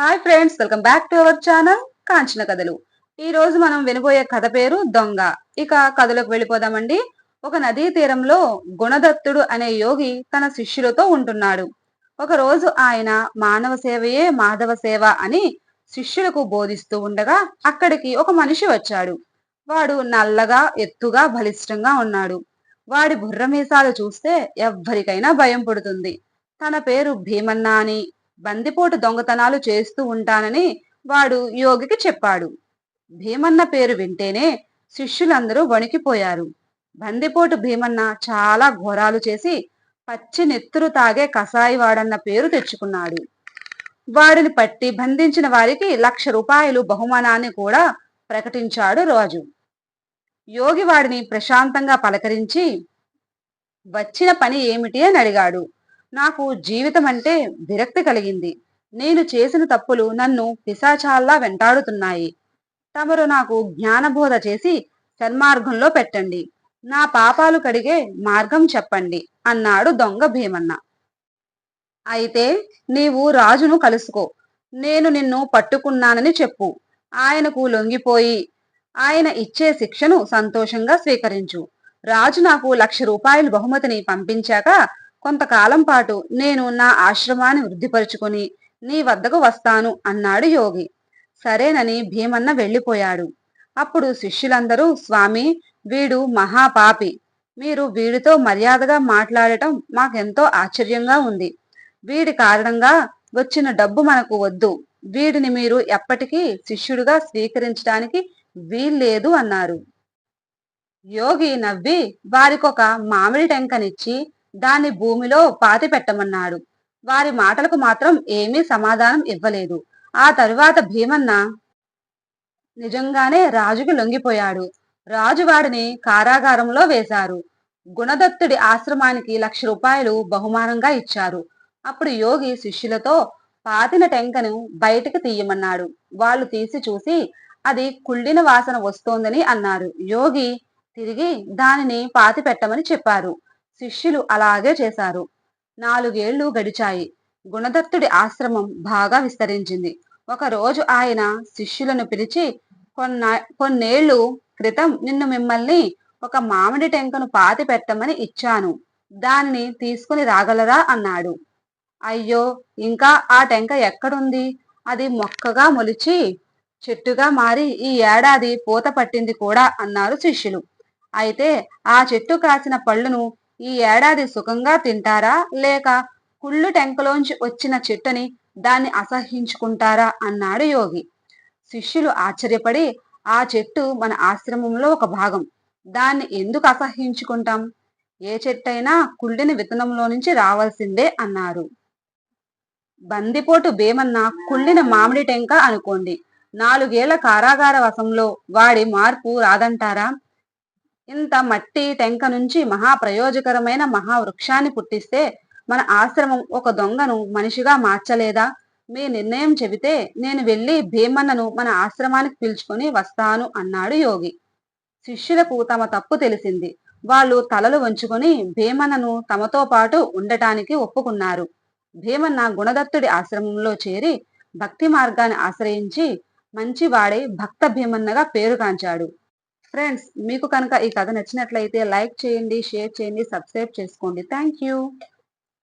Hi friends, welcome back to our channel Kanchana కథలు. ఈ రోజు మనం వినబోయే కథ పేరు దొంగ. ఇక కథలోకి వెళ్ళిపోదామండి. ఒక నదీ తీరంలో గుణదత్తుడు అనే యోగి తన శిష్యులతో ఉంటున్నాడు. ఒక రోజు ఆయన మానవ సేవయే మాధవ సేవ అని శిష్యులకు బోధిస్తూ ఉండగా అక్కడికి ఒక మనిషి వచ్చాడు. వాడు నల్లగా, ఎత్తుగా, బలిష్టంగా ఉన్నాడు. వాడి బుర్రమీసాలు చూస్తే ఎవ్వరికైనా భయం పుడుతుంది. తన పేరు భీమన్న అని, బందిపోటు దొంగతనాలు చేస్తూ ఉంటానని వాడు యోగికి చెప్పాడు. భీమన్న పేరు వింటేనే శిష్యులందరూ వణికిపోయారు. బందిపోటు భీమన్న చాలా ఘోరాలు చేసి పచ్చి నెత్తురు తాగే కసాయివాడన్న పేరు తెచ్చుకున్నాడు. వాడిని పట్టి బంధించిన వారికి ₹1,00,000 బహుమానాన్ని కూడా ప్రకటించాడు రాజు. యోగి వాడిని ప్రశాంతంగా పలకరించి వచ్చిన పని ఏమిటి అని అడిగాడు. నాకు జీవితం అంటే విరక్తి కలిగింది. నేను చేసిన తప్పులు నన్ను పిశాచాల్లా వెంటాడుతున్నాయి. తమరు నాకు జ్ఞానబోధ చేసి సన్మార్గంలో పెట్టండి. నా పాపాలు కడిగే మార్గం చెప్పండి అన్నాడు దొంగ భీమన్న. అయితే నీవు రాజును కలుసుకో. నేను నిన్ను పట్టుకున్నానని చెప్పు. ఆయనకు లొంగిపోయి ఆయన ఇచ్చే శిక్షను సంతోషంగా స్వీకరించు. రాజు నాకు ₹1,00,000 బహుమతిని పంపించాక కొంతకాలం పాటు నేను నా ఆశ్రమాన్ని వృద్ధిపరుచుకొని నీ వద్దకు వస్తాను అన్నాడు యోగి. సరేనని భీమన్న వెళ్ళిపోయాడు. అప్పుడు శిష్యులందరూ, స్వామి, వీడు మహాపాపి. మీరు వీడితో మర్యాదగా మాట్లాడటం మాకెంతో ఆశ్చర్యంగా ఉంది. వీడి కారణంగా వచ్చిన డబ్బు మనకు వద్దు. వీడిని మీరు ఎప్పటికీ శిష్యుడిగా స్వీకరించడానికి వీల్లేదు అన్నారు. యోగి నవ్వి వారికొక మామిడి టెంకనిచ్చి దాన్ని భూమిలో పాతి పెట్టమన్నాడు. వారి మాటలకు మాత్రం ఏమీ సమాధానం ఇవ్వలేదు. ఆ తరువాత భీమన్న నిజంగానే రాజుకి లొంగిపోయాడు. రాజు వాడిని కారాగారంలో వేశారు. గుణదత్తుడి ఆశ్రమానికి ₹1,00,000 బహుమానంగా ఇచ్చారు. అప్పుడు యోగి శిష్యులతో పాతిన టెంకను బయటికి తీయమన్నాడు. వాళ్ళు తీసి చూసి అది కుళ్ళిన వాసన వస్తోందని అన్నారు. యోగి తిరిగి దానిని పాతి పెట్టమని చెప్పారు. శిష్యులు అలాగే చేశారు. 4 ఏళ్లు గడిచాయి. గుణదత్తుడి ఆశ్రమం బాగా విస్తరించింది. ఒక రోజు ఆయన శిష్యులను పిలిచి, కొన్నేళ్లు క్రితం మిమ్మల్ని ఒక మామిడి టెంకను పాతి పెట్టమని ఇచ్చాను. దానిని తీసుకుని రాగలరా అన్నాడు. అయ్యో, ఇంకా ఆ టెంక ఎక్కడుంది? అది మొక్కగా మొలిచి చెట్టుగా మారి ఈ ఏడాది పూత పట్టింది కూడా అన్నారు శిష్యులు. అయితే ఆ చెట్టు కాసిన పళ్ళును ఈ ఏడాది సుఖంగా తింటారా, లేక కుళ్ళు టెంకలోంచి వచ్చిన చెట్టుని దాన్ని అసహ్యించుకుంటారా అన్నాడు యోగి. శిష్యులు ఆశ్చర్యపడి, ఆ చెట్టు మన ఆశ్రమంలో ఒక భాగం. దాన్ని ఎందుకు అసహ్యించుకుంటాం? ఏ చెట్టైనా కుళ్ళిన విత్తనంలో నుంచి రావాల్సిందే అన్నారు. బందిపోటు భీమన్న కుళ్ళిన మామిడి టెంక అనుకోండి. 4 ఏళ్ల కారాగార వశంలో వాడి మార్పు రాదంటారా? ఇంత మట్టి టెంక నుంచి మహాప్రయోజకరమైన మహావృక్షాన్ని పుట్టిస్తే మన ఆశ్రమం ఒక దొంగను మనిషిగా మార్చలేదా? మీ నిర్ణయం చెబితే నేను వెళ్ళి భీమన్నను మన ఆశ్రమానికి పిలుచుకొని వస్తాను అన్నాడు యోగి. శిష్యులకు తమ తప్పు తెలిసింది. వాళ్ళు తలలు వంచుకొని భీమన్నను తమతో పాటు ఉండటానికి ఒప్పుకున్నారు. భీమన్న గుణదత్తుడి ఆశ్రమంలో చేరి భక్తి మార్గాన్ని ఆశ్రయించి మంచివాడై భక్త భీమన్నగా పేరుగాంచాడు. ఫ్రెండ్స్, మీకు కనుక ఈ కథ నచ్చినట్లయితే లైక్ చేయండి, షేర్ చేయండి, సబ్స్క్రైబ్ చేసుకోండి. Thank you.